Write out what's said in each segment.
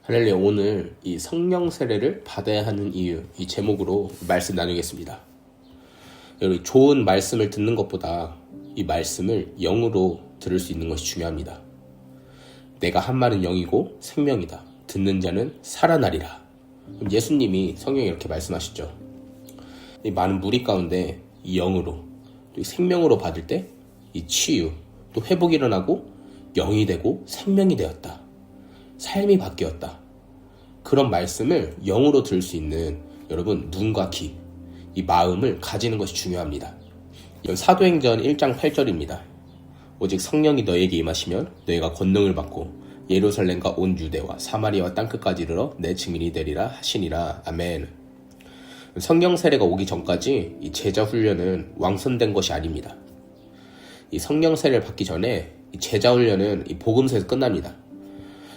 할렐루야. 오늘 이 성령 세례를 받아야 하는 이유, 이 제목으로 말씀 나누겠습니다. 여러분, 좋은 말씀을 듣는 것보다 이 말씀을 영으로 들을 수 있는 것이 중요합니다. 내가 한 말은 영이고 생명이다. 듣는 자는 살아나리라. 예수님이 성경에 이렇게 말씀하시죠. 이 많은 무리 가운데 이 영으로 또 이 생명으로 받을 때 이 치유, 또 회복이 일어나고 영이 되고 생명이 되었다. 삶이 바뀌었다. 그런 말씀을 영으로 들을 수 있는 여러분 눈과 귀, 이 마음을 가지는 것이 중요합니다. 이건 사도행전 1장 8절입니다. 오직 성령이 너에게 임하시면 너희가 권능을 받고 예루살렘과 온 유대와 사마리아와 땅끝까지 이르러 내 증인이 되리라 하시니라. 아멘. 성령 세례가 오기 전까지 이 제자 훈련은 왕성된 것이 아닙니다. 이 성령 세례를 받기 전에 이 제자 훈련은 이 복음서에서 끝납니다.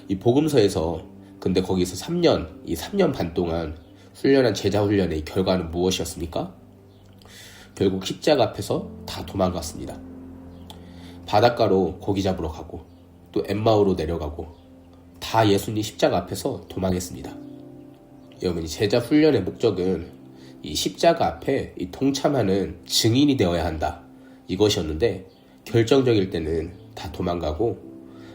이 복음서에서 근데 거기서 3년 반 동안 훈련한 제자 훈련의 결과는 무엇이었습니까? 결국 십자가 앞에서 다 도망갔습니다. 바닷가로 고기 잡으러 가고 또 엠마오로 내려가고 다 예수님 십자가 앞에서 도망했습니다. 여러분, 이 제자 훈련의 목적은 이 십자가 앞에 이 동참하는 증인이 되어야 한다. 이것이었는데 결정적일 때는 다 도망가고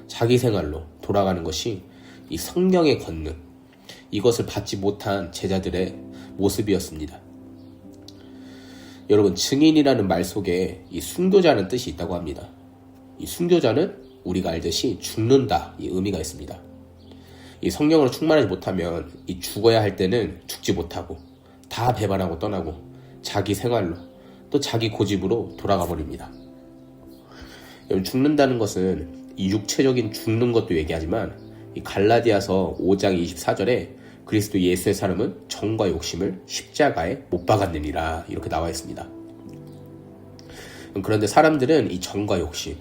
자기 생활로 돌아가는 것이 이 성령의 권능, 이것을 받지 못한 제자들의 모습이었습니다. 여러분, 증인이라는 말 속에 이 순교자는 뜻이 있다고 합니다. 이 순교자는 우리가 알듯이 죽는다, 이 의미가 있습니다. 이 성령으로 충만하지 못하면 이 죽어야 할 때는 죽지 못하고 다 배반하고 떠나고 자기 생활로 또 자기 고집으로 돌아가 버립니다. 여러분, 죽는다는 것은 이 육체적인 죽는 것도 얘기하지만 이 갈라디아서 5장 24절에 그리스도 예수의 사람은 정과 욕심을 십자가에 못 박았느니라 이렇게 나와 있습니다. 그런데 사람들은 이 정과 욕심,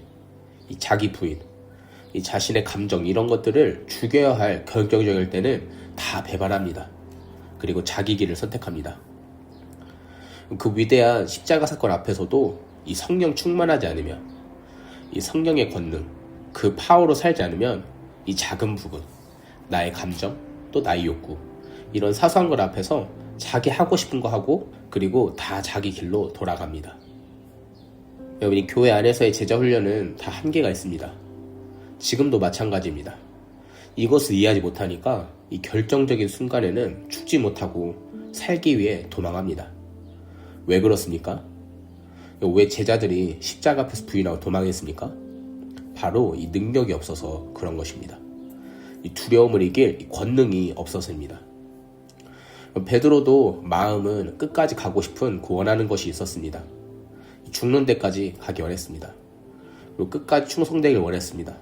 이 자기 부인, 이 자신의 감정 이런 것들을 죽여야 할 결정적일 때는 다 배반합니다. 그리고 자기 길을 선택합니다. 그 위대한 십자가 사건 앞에서도 이 성령 충만하지 않으면 이 성령의 권능, 그 파워로 살지 않으면 이 작은 부분, 나의 감정, 또 나의 욕구, 이런 사소한 것 앞에서 자기 하고 싶은 거 하고 그리고 다 자기 길로 돌아갑니다. 여러분, 이 교회 안에서의 제자 훈련은 다 한계가 있습니다. 지금도 마찬가지입니다. 이것을 이해하지 못하니까 이 결정적인 순간에는 죽지 못하고 살기 위해 도망합니다. 왜 그렇습니까? 왜 제자들이 십자가 앞에서 부인하고 도망했습니까? 바로 이 능력이 없어서 그런 것입니다. 이 두려움을 이길 이 권능이 없어서입니다. 베드로도 마음은 끝까지 가고 싶은 원하는 것이 있었습니다. 죽는 데까지 가기 원했습니다. 그리고 끝까지 충성되길 원했습니다.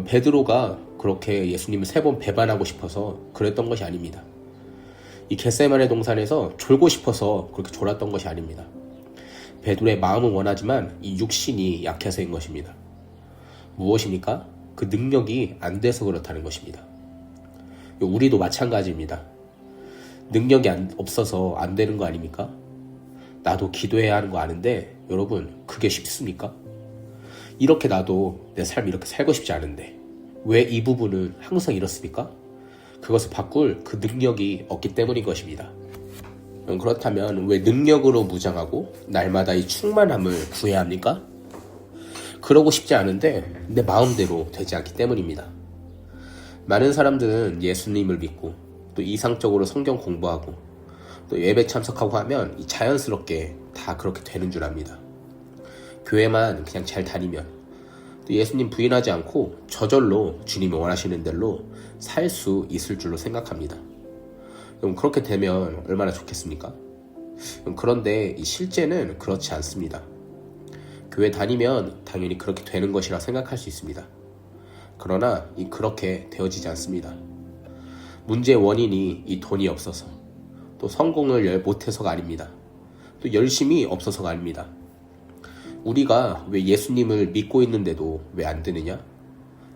베드로가 그렇게 예수님을 3번 배반하고 싶어서 그랬던 것이 아닙니다. 이 겟세마네 동산에서 졸고 싶어서 그렇게 졸았던 것이 아닙니다. 베드로의 마음은 원하지만 이 육신이 약해서인 것입니다. 무엇입니까? 그 능력이 안 돼서 그렇다는 것입니다. 우리도 마찬가지입니다. 능력이 없어서 안 되는 거 아닙니까? 나도 기도해야 하는 거 아는데 여러분, 그게 쉽습니까? 이렇게 나도 내 삶 이렇게 살고 싶지 않은데 왜 이 부분은 항상 이렇습니까? 그것을 바꿀 그 능력이 없기 때문인 것입니다. 그렇다면 왜 능력으로 무장하고 날마다 이 충만함을 구해야 합니까? 그러고 싶지 않은데 내 마음대로 되지 않기 때문입니다. 많은 사람들은 예수님을 믿고 또 이상적으로 성경 공부하고 또 예배 참석하고 하면 자연스럽게 다 그렇게 되는 줄 압니다. 교회만 그냥 잘 다니면 또 예수님 부인하지 않고 저절로 주님이 원하시는 대로 살 수 있을 줄로 생각합니다. 그럼 그렇게 되면 얼마나 좋겠습니까? 그런데 실제는 그렇지 않습니다. 교회 다니면 당연히 그렇게 되는 것이라 생각할 수 있습니다. 그러나 그렇게 되어지지 않습니다. 문제의 원인이 이 돈이 없어서 또 성공을 못해서가 아닙니다. 또 열심이 없어서가 아닙니다. 우리가 왜 예수님을 믿고 있는데도 왜 안 되느냐?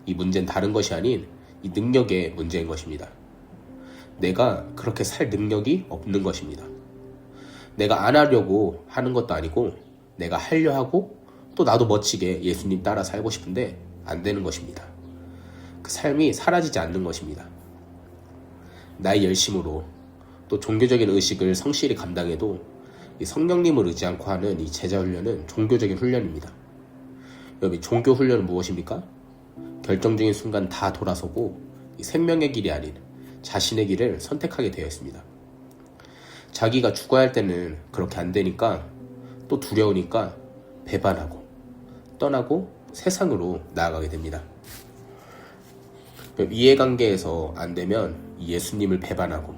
이 문제는 다른 것이 아닌 이 능력의 문제인 것입니다. 내가 그렇게 살 능력이 없는 것입니다. 내가 안 하려고 하는 것도 아니고 내가 하려 하고 또 나도 멋지게 예수님 따라 살고 싶은데 안 되는 것입니다. 그 삶이 사라지지 않는 것입니다. 나의 열심으로 또 종교적인 의식을 성실히 감당해도 이 성령님을 의지 않고 하는 이 제자 훈련은 종교적인 훈련입니다. 여러분, 종교 훈련은 무엇입니까? 결정적인 순간 다 돌아서고 이 생명의 길이 아닌 자신의 길을 선택하게 되어 있습니다. 자기가 죽어야 할 때는 그렇게 안 되니까 또 두려우니까 배반하고 떠나고 세상으로 나아가게 됩니다. 이해관계에서 안 되면 예수님을 배반하고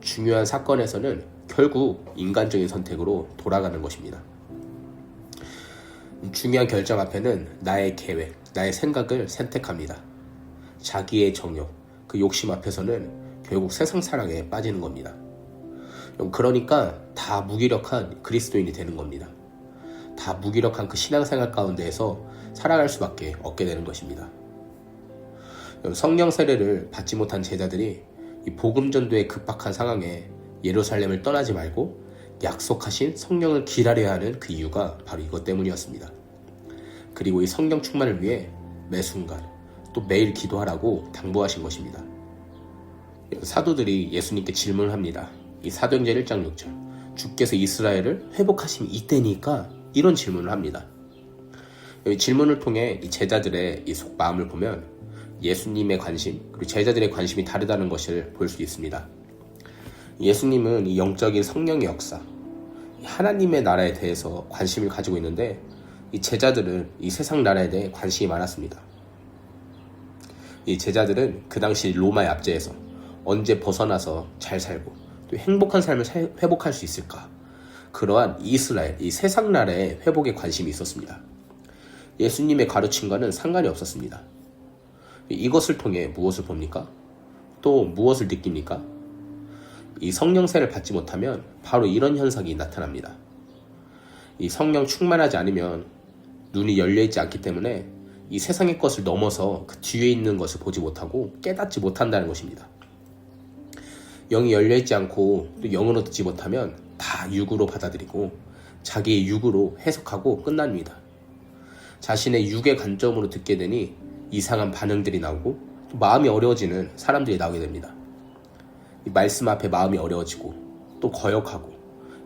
중요한 사건에서는 결국 인간적인 선택으로 돌아가는 것입니다. 중요한 결정 앞에는 나의 계획, 나의 생각을 선택합니다. 자기의 정욕, 그 욕심 앞에서는 결국 세상 사랑에 빠지는 겁니다. 그러니까 다 무기력한 그리스도인이 되는 겁니다. 다 무기력한 그 신앙생활 가운데에서 살아갈 수밖에 없게 되는 것입니다. 성령 세례를 받지 못한 제자들이 이 복음 전도의 급박한 상황에 예루살렘을 떠나지 말고 약속하신 성령을 기다려야 하는 그 이유가 바로 이것 때문이었습니다. 그리고 이 성령 충만을 위해 매 순간 또 매일 기도하라고 당부하신 것입니다. 사도들이 예수님께 질문을 합니다. 이 사도행전 1장 6절, 주께서 이스라엘을 회복하신 이때니까 이런 질문을 합니다. 이 질문을 통해 이 제자들의 이 속마음을 보면 예수님의 관심 그리고 제자들의 관심이 다르다는 것을 볼 수 있습니다. 예수님은 이 영적인 성령의 역사, 하나님의 나라에 대해서 관심을 가지고 있는데 이 제자들은 이 세상 나라에 대해 관심이 많았습니다. 이 제자들은 그 당시 로마의 압제에서 언제 벗어나서 잘 살고 또 행복한 삶을 회복할 수 있을까, 그러한 이스라엘, 이 세상 나라의 회복에 관심이 있었습니다. 예수님의 가르침과는 상관이 없었습니다. 이것을 통해 무엇을 봅니까? 또 무엇을 느낍니까? 이 성령세를 받지 못하면 바로 이런 현상이 나타납니다. 이 성령 충만하지 않으면 눈이 열려있지 않기 때문에 이 세상의 것을 넘어서 그 뒤에 있는 것을 보지 못하고 깨닫지 못한다는 것입니다. 영이 열려있지 않고 또 영으로 듣지 못하면 다 육으로 받아들이고 자기의 육으로 해석하고 끝납니다. 자신의 육의 관점으로 듣게 되니 이상한 반응들이 나오고 또 마음이 어려워지는 사람들이 나오게 됩니다. 이 말씀 앞에 마음이 어려워지고 또 거역하고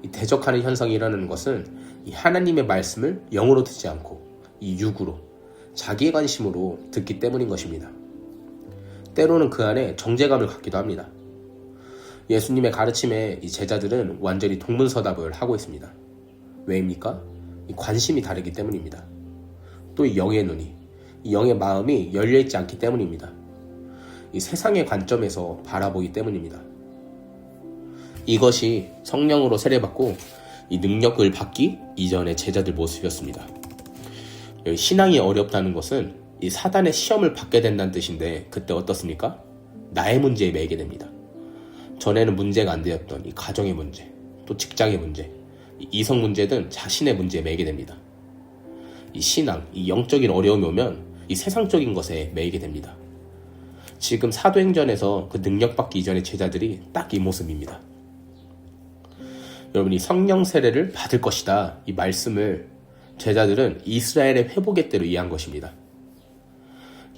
이 대적하는 현상이 일어나는 것은 이 하나님의 말씀을 영으로 듣지 않고 이 육으로 자기의 관심으로 듣기 때문인 것입니다. 때로는 그 안에 정죄감을 갖기도 합니다. 예수님의 가르침에 이 제자들은 완전히 동문서답을 하고 있습니다. 왜입니까? 이 관심이 다르기 때문입니다. 또 이 영의 눈이, 이 영의 마음이 열려있지 않기 때문입니다. 이 세상의 관점에서 바라보기 때문입니다. 이것이 성령으로 세례받고 이 능력을 받기 이전의 제자들 모습이었습니다. 신앙이 어렵다는 것은 이 사단의 시험을 받게 된다는 뜻인데, 그때 어떻습니까? 나의 문제에 매이게 됩니다. 전에는 문제가 안 되었던 이 가정의 문제, 또 직장의 문제, 이성 문제든 자신의 문제에 매이게 됩니다. 이 신앙, 이 영적인 어려움이 오면 이 세상적인 것에 매이게 됩니다. 지금 사도행전에서 그 능력받기 이전의 제자들이 딱 이 모습입니다. 여러분이 성령 세례를 받을 것이다, 이 말씀을 제자들은 이스라엘의 회복의 때로 이해한 것입니다.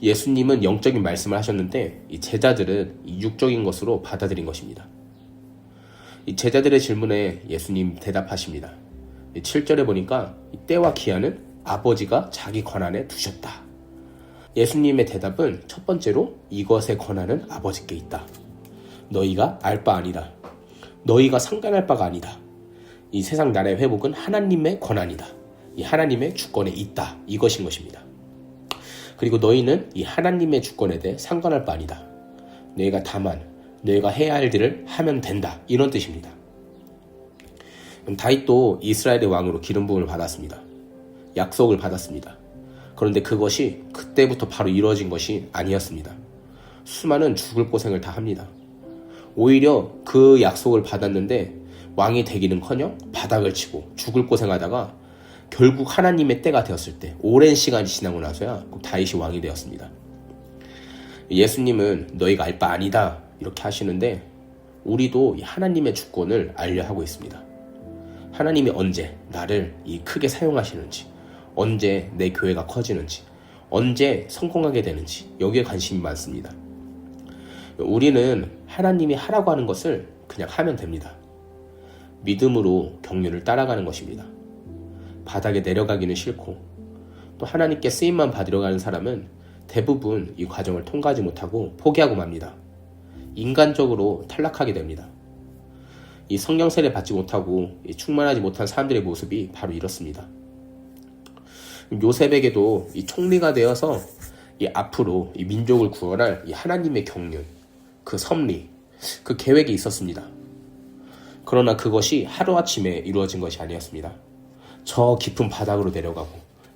예수님은 영적인 말씀을 하셨는데 이 제자들은 이 육적인 것으로 받아들인 것입니다. 이 제자들의 질문에 예수님 대답하십니다. 7절에 보니까 이 때와 기한은 아버지가 자기 권한에 두셨다. 예수님의 대답은 첫 번째로 이것의 권한은 아버지께 있다. 너희가 알 바 아니다. 너희가 상관할 바가 아니다. 이 세상 나라의 회복은 하나님의 권한이다. 이 하나님의 주권에 있다. 이것인 것입니다. 그리고 너희는 이 하나님의 주권에 대해 상관할 바 아니다. 너희가 다만 너희가 해야 할 일을 하면 된다. 이런 뜻입니다. 다윗도 이스라엘의 왕으로 기름 부음을 받았습니다. 약속을 받았습니다. 그런데 그것이 그때부터 바로 이루어진 것이 아니었습니다. 수많은 죽을 고생을 다 합니다. 오히려 그 약속을 받았는데 왕이 되기는커녕 바닥을 치고 죽을 고생하다가 결국 하나님의 때가 되었을 때, 오랜 시간이 지나고 나서야 다윗이 왕이 되었습니다. 예수님은 너희가 알 바 아니다 이렇게 하시는데, 우리도 하나님의 주권을 알려 하고 있습니다. 하나님이 언제 나를 크게 사용하시는지, 언제 내 교회가 커지는지, 언제 성공하게 되는지, 여기에 관심이 많습니다. 우리는 하나님이 하라고 하는 것을 그냥 하면 됩니다. 믿음으로 경륜을 따라가는 것입니다. 바닥에 내려가기는 싫고 또 하나님께 쓰임만 받으려 가는 사람은 대부분 이 과정을 통과하지 못하고 포기하고 맙니다. 인간적으로 탈락하게 됩니다. 이 성령 세례 받지 못하고 충만하지 못한 사람들의 모습이 바로 이렇습니다. 요셉에게도 이 총리가 되어서 이 앞으로 이 민족을 구원할 이 하나님의 경륜, 그 섭리, 그 계획이 있었습니다. 그러나 그것이 하루아침에 이루어진 것이 아니었습니다. 저 깊은 바닥으로 내려가고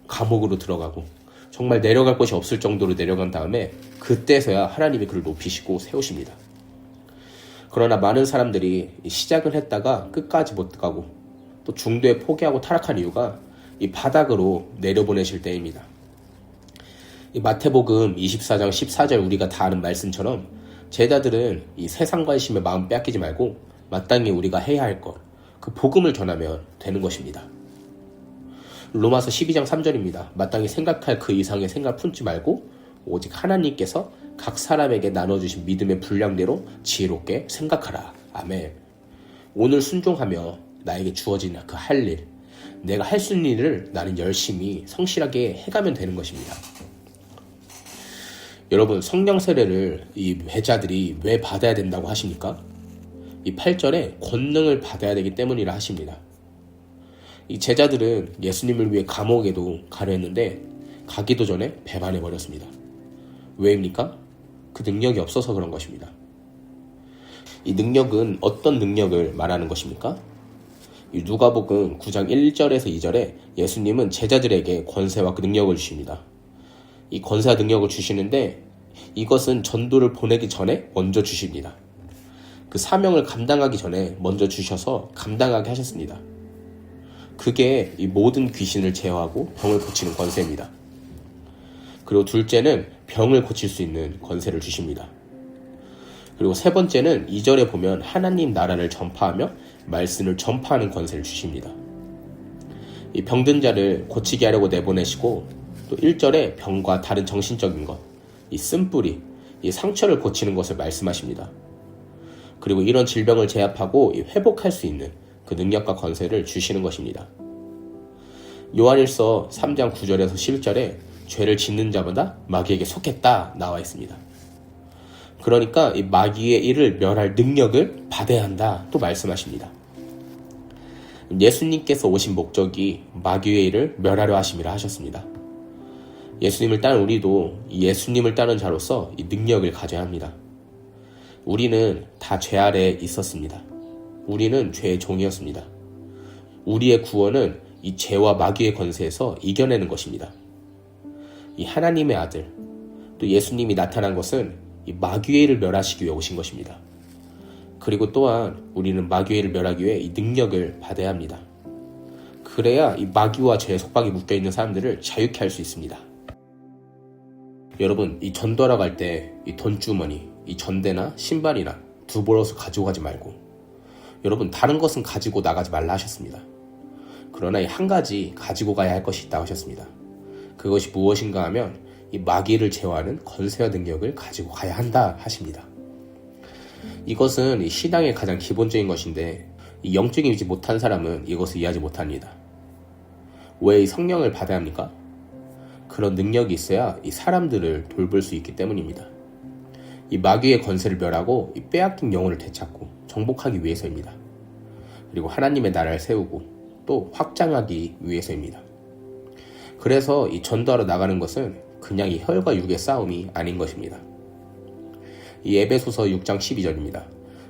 감옥으로 들어가고 정말 내려갈 곳이 없을 정도로 내려간 다음에 그때서야 하나님이 그를 높이시고 세우십니다. 그러나 많은 사람들이 시작을 했다가 끝까지 못 가고 또 중도에 포기하고 타락한 이유가 이 바닥으로 내려보내실 때입니다. 이 마태복음 24장 14절 우리가 다 아는 말씀처럼 제자들은 이 세상 관심에 마음 빼앗기지 말고 마땅히 우리가 해야 할 것, 그 복음을 전하면 되는 것입니다. 로마서 12장 3절입니다. 마땅히 생각할 그 이상의 생각 품지 말고 오직 하나님께서 각 사람에게 나눠주신 믿음의 분량대로 지혜롭게 생각하라. 아멘. 오늘 순종하며 나에게 주어진 그 할 일, 내가 할 수 있는 일을 나는 열심히 성실하게 해가면 되는 것입니다. 여러분, 성령 세례를 이 회자들이 왜 받아야 된다고 하십니까? 이 8절에 권능을 받아야 되기 때문이라 하십니다. 이 제자들은 예수님을 위해 감옥에도 가려 했는데 가기도 전에 배반해 버렸습니다. 왜입니까? 그 능력이 없어서 그런 것입니다. 이 능력은 어떤 능력을 말하는 것입니까? 이 누가복음 9장 1절에서 2절에 예수님은 제자들에게 권세와 그 능력을 주십니다. 이 권세와 능력을 주시는데 이것은 전도를 보내기 전에 먼저 주십니다. 그 사명을 감당하기 전에 먼저 주셔서 감당하게 하셨습니다. 그게 이 모든 귀신을 제어하고 병을 고치는 권세입니다. 그리고 둘째는 병을 고칠 수 있는 권세를 주십니다. 그리고 세 번째는 2절에 보면 하나님 나라를 전파하며 말씀을 전파하는 권세를 주십니다. 이 병든 자를 고치게 하려고 내보내시고 또 1절에 병과 다른 정신적인 것, 이 쓴뿌리, 이 상처를 고치는 것을 말씀하십니다. 그리고 이런 질병을 제압하고 회복할 수 있는 그 능력과 권세를 주시는 것입니다. 요한일서 3장 9절에서 11절에 죄를 짓는 자마다 마귀에게 속했다 나와 있습니다. 그러니까 이 마귀의 일을 멸할 능력을 받아야 한다 또 말씀하십니다. 예수님께서 오신 목적이 마귀의 일을 멸하려 하심이라 하셨습니다. 예수님을 따른 우리도 예수님을 따른 자로서 이 능력을 가져야 합니다. 우리는 다 죄 아래에 있었습니다. 우리는 죄의 종이었습니다. 우리의 구원은 이 죄와 마귀의 권세에서 이겨내는 것입니다. 이 하나님의 아들, 또 예수님이 나타난 것은 이 마귀의 일을 멸하시기 위해 오신 것입니다. 그리고 또한 우리는 마귀의 일을 멸하기 위해 이 능력을 받아야 합니다. 그래야 이 마귀와 죄의 속박에 묶여있는 사람들을 자유케 할 수 있습니다. 여러분, 이 전도하러 갈 때 이 돈주머니, 이 전대나 신발이나 두보로서 가지고 가지 말고 여러분 다른 것은 가지고 나가지 말라 하셨습니다. 그러나 이 한 가지 가지고 가야 할 것이 있다고 하셨습니다. 그것이 무엇인가 하면 이 마귀를 제어하는 권세와 능력을 가지고 가야 한다 하십니다. 이것은 이 신앙의 가장 기본적인 것인데 이 영적이지 못한 사람은 이것을 이해하지 못합니다. 왜 이 성령을 받아야 합니까? 그런 능력이 있어야 이 사람들을 돌볼 수 있기 때문입니다. 이 마귀의 권세를 멸하고 이 빼앗긴 영혼을 되찾고 정복하기 위해서입니다. 그리고 하나님의 나라를 세우고 또 확장하기 위해서입니다. 그래서 이 전도하러 나가는 것은 그냥 이 혈과 육의 싸움이 아닌 것입니다. 이 에베소서 6장 12절입니다.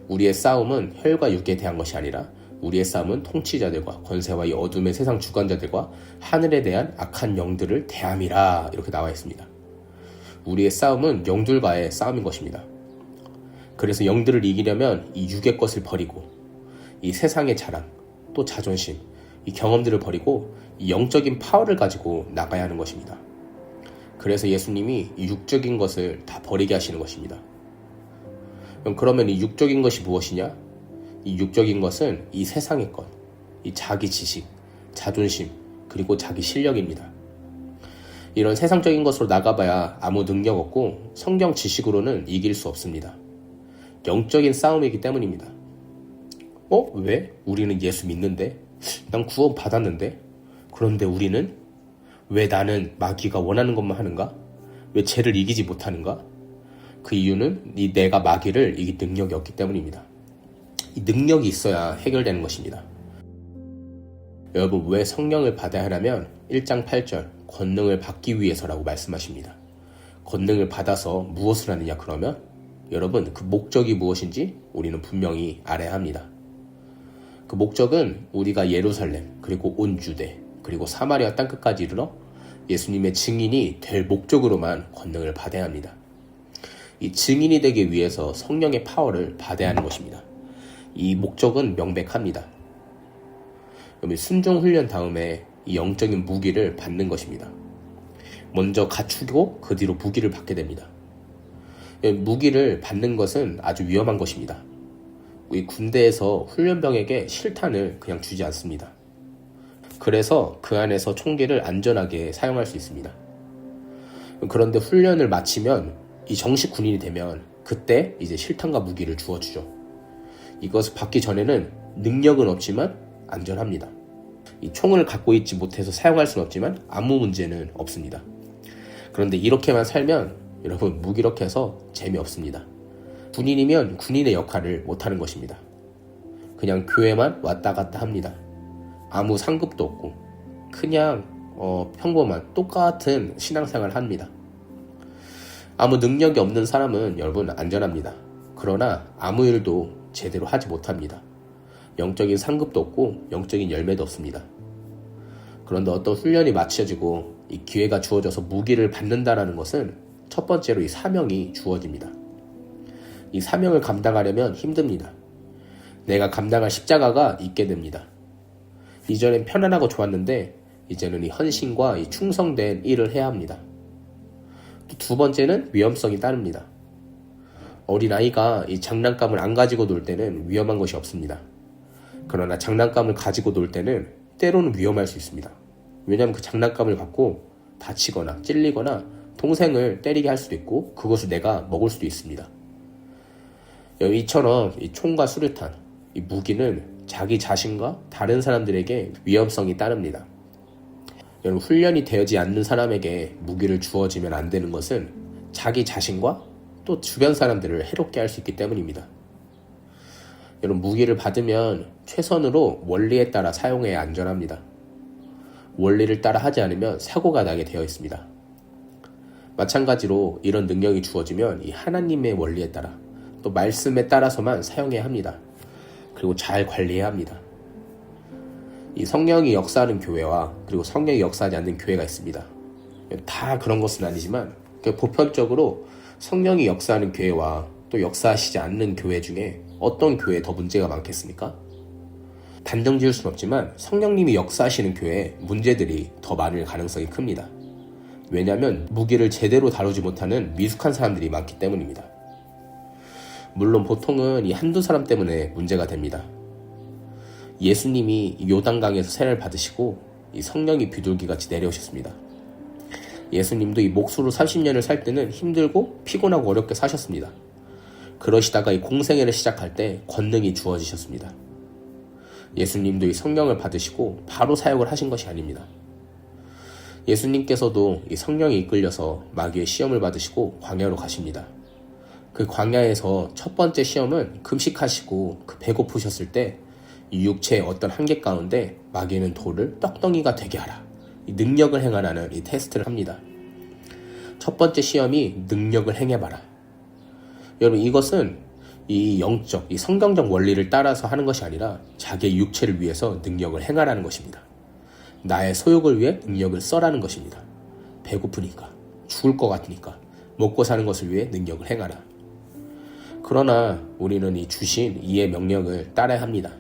우리의 싸움은 혈과 육에 대한 것이 아니라 우리의 싸움은 통치자들과 권세와 이 어둠의 세상 주관자들과 하늘에 대한 악한 영들을 대함이라 이렇게 나와 있습니다. 우리의 싸움은 영들과의 싸움인 것입니다. 그래서 영들을 이기려면 이 육의 것을 버리고 이 세상의 자랑, 또 자존심, 이 경험들을 버리고 이 영적인 파워를 가지고 나가야 하는 것입니다. 그래서 예수님이 이 육적인 것을 다 버리게 하시는 것입니다. 그러면 이 육적인 것이 무엇이냐? 이 육적인 것은 이 세상의 것, 이 자기 지식, 자존심, 그리고 자기 실력입니다. 이런 세상적인 것으로 나가봐야 아무 능력 없고 성경 지식으로는 이길 수 없습니다. 영적인 싸움이기 때문입니다. 왜? 우리는 예수 믿는데? 난 구원 받았는데? 그런데 우리는? 왜 나는 마귀가 원하는 것만 하는가? 왜 죄를 이기지 못하는가? 그 이유는 내가 마귀를 이길 능력이 없기 때문입니다. 이 능력이 있어야 해결되는 것입니다. 여러분, 왜 성령을 받아야 하냐면 1장 8절 권능을 받기 위해서라고 말씀하십니다. 권능을 받아서 무엇을 하느냐 그러면 여러분, 그 목적이 무엇인지 우리는 분명히 알아야 합니다. 그 목적은 우리가 예루살렘 그리고 온 유대 그리고 사마리아 땅끝까지 이르러 예수님의 증인이 될 목적으로만 권능을 받아야 합니다. 이 증인이 되기 위해서 성령의 파워를 받아야 하는 것입니다. 이 목적은 명백합니다. 순종 훈련 다음에 이 영적인 무기를 받는 것입니다. 먼저 갖추고 그 뒤로 무기를 받게 됩니다. 무기를 받는 것은 아주 위험한 것입니다. 우리 군대에서 훈련병에게 실탄을 그냥 주지 않습니다. 그래서 그 안에서 총기를 안전하게 사용할 수 있습니다. 그런데 훈련을 마치면 이 정식 군인이 되면 그때 이제 실탄과 무기를 주어주죠. 이것을 받기 전에는 능력은 없지만 안전합니다. 이 총을 갖고 있지 못해서 사용할 수는 없지만 아무 문제는 없습니다. 그런데 이렇게만 살면 여러분 무기력해서 재미없습니다. 군인이면 군인의 역할을 못하는 것입니다. 그냥 교회만 왔다 갔다 합니다. 아무 상급도 없고 그냥 평범한 똑같은 신앙생활을 합니다. 아무 능력이 없는 사람은 여러분 안전합니다. 그러나 아무 일도 제대로 하지 못합니다. 영적인 상급도 없고 영적인 열매도 없습니다. 그런데 어떤 훈련이 마쳐지고 이 기회가 주어져서 무기를 받는다는 것은 첫 번째로 이 사명이 주어집니다. 이 사명을 감당하려면 힘듭니다. 내가 감당할 십자가가 있게 됩니다. 이전엔 편안하고 좋았는데 이제는 이 헌신과 이 충성된 일을 해야 합니다. 또 두 번째는 위험성이 따릅니다. 어린아이가 이 장난감을 안 가지고 놀 때는 위험한 것이 없습니다. 그러나 장난감을 가지고 놀 때는 때로는 위험할 수 있습니다. 왜냐하면 그 장난감을 갖고 다치거나 찔리거나 동생을 때리게 할 수도 있고 그것을 내가 먹을 수도 있습니다. 이처럼 이 총과 수류탄, 이 무기는 자기 자신과 다른 사람들에게 위험성이 따릅니다. 여러분, 훈련이 되어지 않는 사람에게 무기를 주어지면 안 되는 것은 자기 자신과 또 주변 사람들을 해롭게 할 수 있기 때문입니다. 여러분, 무기를 받으면 최선으로 원리에 따라 사용해야 안전합니다. 원리를 따라 하지 않으면 사고가 나게 되어 있습니다. 마찬가지로 이런 능력이 주어지면 이 하나님의 원리에 따라 또 말씀에 따라서만 사용해야 합니다. 그리고 잘 관리해야 합니다. 이 성령이 역사하는 교회와 그리고 성령이 역사하지 않는 교회가 있습니다. 다 그런 것은 아니지만 보편적으로 성령이 역사하는 교회와 또 역사하시지 않는 교회 중에 어떤 교회에 더 문제가 많겠습니까? 단정 지을 수는 없지만 성령님이 역사하시는 교회에 문제들이 더 많을 가능성이 큽니다. 왜냐하면 무기를 제대로 다루지 못하는 미숙한 사람들이 많기 때문입니다. 물론 보통은 이 한두 사람 때문에 문제가 됩니다. 예수님이 요단강에서 세례를 받으시고 이 성령이 비둘기같이 내려오셨습니다. 예수님도 이 목수로 30년을 살 때는 힘들고 피곤하고 어렵게 사셨습니다. 그러시다가 이 공생애를 시작할 때 권능이 주어지셨습니다. 예수님도 이 성령을 받으시고 바로 사역을 하신 것이 아닙니다. 예수님께서도 이 성령에 이끌려서 마귀의 시험을 받으시고 광야로 가십니다. 그 광야에서 첫 번째 시험은 금식하시고 배고프셨을 때 이 육체의 어떤 한계 가운데 마귀는 돌을 떡덩이가 되게 하라. 이 능력을 행하라는 이 테스트를 합니다. 첫 번째 시험이 능력을 행해봐라. 여러분, 이것은 이 영적, 이 성경적 원리를 따라서 하는 것이 아니라 자기의 육체를 위해서 능력을 행하라는 것입니다. 나의 소욕을 위해 능력을 써라는 것입니다. 배고프니까, 죽을 것 같으니까, 먹고 사는 것을 위해 능력을 행하라. 그러나 우리는 이 주신 이의 명령을 따라야 합니다.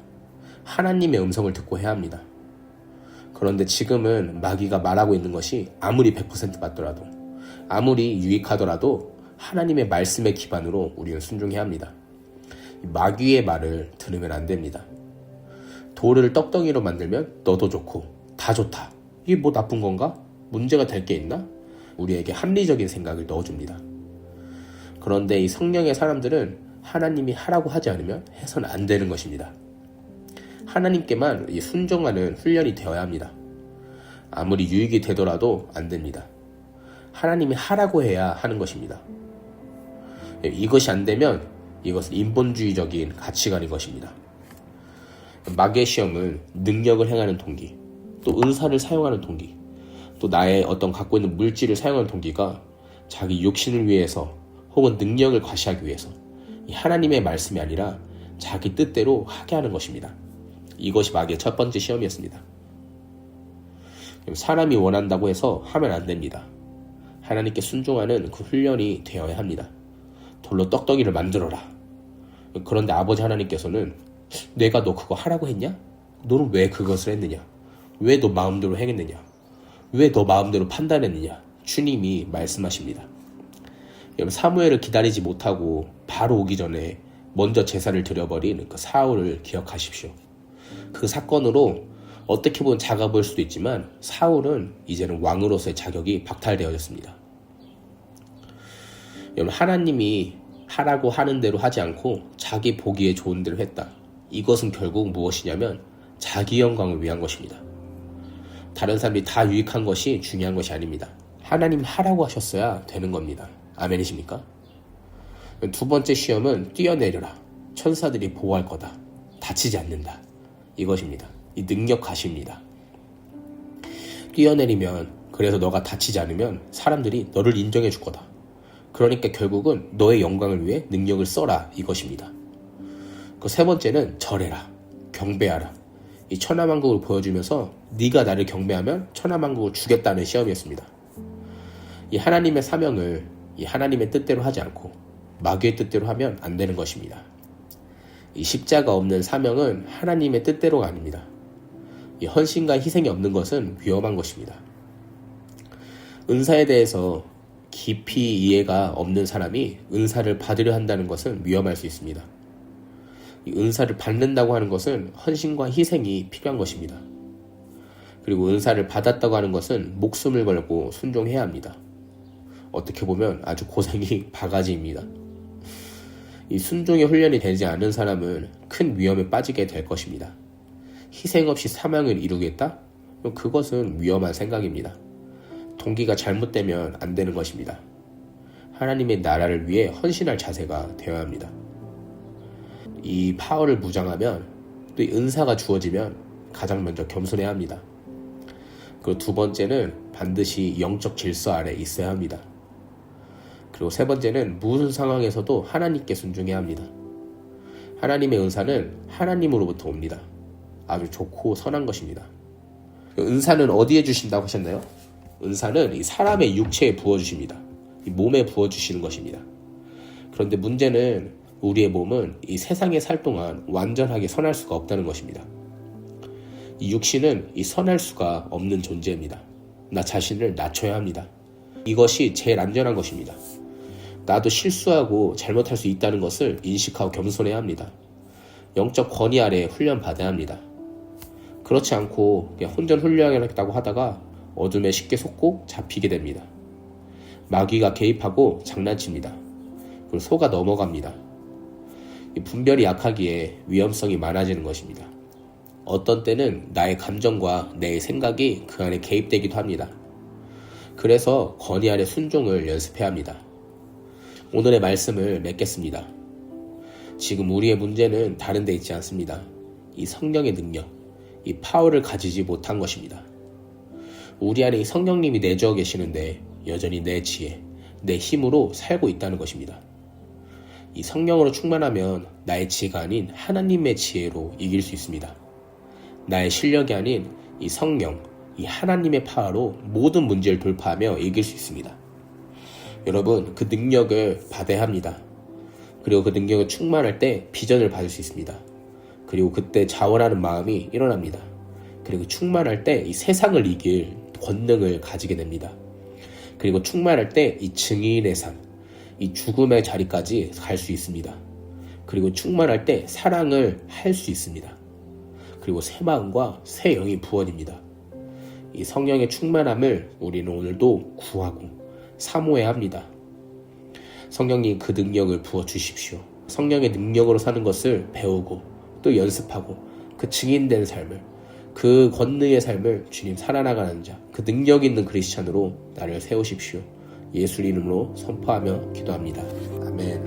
하나님의 음성을 듣고 해야 합니다. 그런데 지금은 마귀가 말하고 있는 것이 아무리 100% 맞더라도, 아무리 유익하더라도 하나님의 말씀의 기반으로 우리는 순종해야 합니다. 마귀의 말을 들으면 안 됩니다. 돌을 떡덩이로 만들면 너도 좋고 다 좋다. 이게 뭐 나쁜 건가? 문제가 될 게 있나? 우리에게 합리적인 생각을 넣어줍니다. 그런데 이 성령의 사람들은 하나님이 하라고 하지 않으면 해서는 안 되는 것입니다. 하나님께만 순종하는 훈련이 되어야 합니다. 아무리 유익이 되더라도 안 됩니다. 하나님이 하라고 해야 하는 것입니다. 이것이 안 되면 이것은 인본주의적인 가치관인 것입니다. 마귀의 시험은 능력을 행하는 동기, 또 은사를 사용하는 동기, 또 나의 어떤 갖고 있는 물질을 사용하는 동기가 자기 욕심을 위해서 혹은 능력을 과시하기 위해서 하나님의 말씀이 아니라 자기 뜻대로 하게 하는 것입니다. 이것이 마귀의 첫 번째 시험이었습니다. 사람이 원한다고 해서 하면 안 됩니다. 하나님께 순종하는 그 훈련이 되어야 합니다. 돌로 떡떡이를 만들어라. 그런데 아버지 하나님께서는 내가 너 그거 하라고 했냐? 너는 왜 그것을 했느냐? 왜 너 마음대로 행했느냐? 왜 너 마음대로 판단했느냐? 주님이 말씀하십니다. 여러분, 사무엘을 기다리지 못하고 바로 오기 전에 먼저 제사를 드려버린 그 사울을 기억하십시오. 그 사건으로 어떻게 보면 작아 보일 수도 있지만 사울은 이제는 왕으로서의 자격이 박탈되어졌습니다. 여러분, 하나님이 하라고 하는 대로 하지 않고 자기 보기에 좋은 대로 했다. 이것은 결국 무엇이냐면 자기 영광을 위한 것입니다. 다른 사람들이 다 유익한 것이 중요한 것이 아닙니다. 하나님이 하라고 하셨어야 되는 겁니다. 아멘이십니까? 두 번째 시험은 뛰어내려라. 천사들이 보호할 거다. 다치지 않는다. 이것입니다. 이 능력 가시입니다. 뛰어내리면, 그래서 너가 다치지 않으면 사람들이 너를 인정해 줄 거다. 그러니까 결국은 너의 영광을 위해 능력을 써라. 이것입니다. 그 세 번째는 절해라. 경배하라. 이 천하만국을 보여주면서 네가 나를 경배하면 천하만국을 주겠다는 시험이었습니다. 이 하나님의 사명을 이 하나님의 뜻대로 하지 않고 마귀의 뜻대로 하면 안 되는 것입니다. 이 십자가 없는 사명은 하나님의 뜻대로가 아닙니다. 이 헌신과 희생이 없는 것은 위험한 것입니다. 은사에 대해서 깊이 이해가 없는 사람이 은사를 받으려 한다는 것은 위험할 수 있습니다. 이 은사를 받는다고 하는 것은 헌신과 희생이 필요한 것입니다. 그리고 은사를 받았다고 하는 것은 목숨을 걸고 순종해야 합니다. 어떻게 보면 아주 고생이 바가지입니다. 이 순종의 훈련이 되지 않은 사람은 큰 위험에 빠지게 될 것입니다. 희생 없이 사명을 이루겠다? 그것은 위험한 생각입니다. 동기가 잘못되면 안 되는 것입니다. 하나님의 나라를 위해 헌신할 자세가 되어야 합니다. 이 파워를 무장하면, 또 이 은사가 주어지면 가장 먼저 겸손해야 합니다. 그리고 두 번째는 반드시 영적 질서 아래 있어야 합니다. 그리고 세 번째는 무슨 상황에서도 하나님께 순종해야 합니다. 하나님의 은사는 하나님으로부터 옵니다. 아주 좋고 선한 것입니다. 은사는 어디에 주신다고 하셨나요? 은사는 이 사람의 육체에 부어주십니다. 이 몸에 부어주시는 것입니다. 그런데 문제는 우리의 몸은 이 세상에 살 동안 완전하게 선할 수가 없다는 것입니다. 이 육신은 이 선할 수가 없는 존재입니다. 나 자신을 낮춰야 합니다. 이것이 제일 안전한 것입니다. 나도 실수하고 잘못할 수 있다는 것을 인식하고 겸손해야 합니다. 영적 권위 아래 훈련받아야 합니다. 그렇지 않고 그냥 혼전 훈련하겠다고 하다가 어둠에 쉽게 속고 잡히게 됩니다. 마귀가 개입하고 장난칩니다. 그리고 속아 넘어갑니다. 이 분별이 약하기에 위험성이 많아지는 것입니다. 어떤 때는 나의 감정과 내 생각이 그 안에 개입되기도 합니다. 그래서 권위 아래 순종을 연습해야 합니다. 오늘의 말씀을 맺겠습니다. 지금 우리의 문제는 다른 데 있지 않습니다. 이 성령의 능력, 이 파워를 가지지 못한 것입니다. 우리 안에 이 성령님이 내주어 계시는데 여전히 내 지혜, 내 힘으로 살고 있다는 것입니다. 이 성령으로 충만하면 나의 지혜가 아닌 하나님의 지혜로 이길 수 있습니다. 나의 실력이 아닌 이 성령, 이 하나님의 파워로 모든 문제를 돌파하며 이길 수 있습니다. 여러분, 그 능력을 받아야 합니다. 그리고 그 능력을 충만할 때 비전을 받을 수 있습니다. 그리고 그때 자원하는 마음이 일어납니다. 그리고 충만할 때 이 세상을 이길 권능을 가지게 됩니다. 그리고 충만할 때 이 증인의 삶, 이 죽음의 자리까지 갈 수 있습니다. 그리고 충만할 때 사랑을 할 수 있습니다. 그리고 새 마음과 새 영이 부어집니다. 이 성령의 충만함을 우리는 오늘도 구하고 사모해야 합니다. 성령님 그 능력을 부어주십시오. 성령의 능력으로 사는 것을 배우고 또 연습하고 그 증인된 삶을, 그 권능의 삶을 주님 살아나가는 자, 그 능력 있는 크리스찬으로 나를 세우십시오. 예수 이름으로 선포하며 기도합니다. 아멘.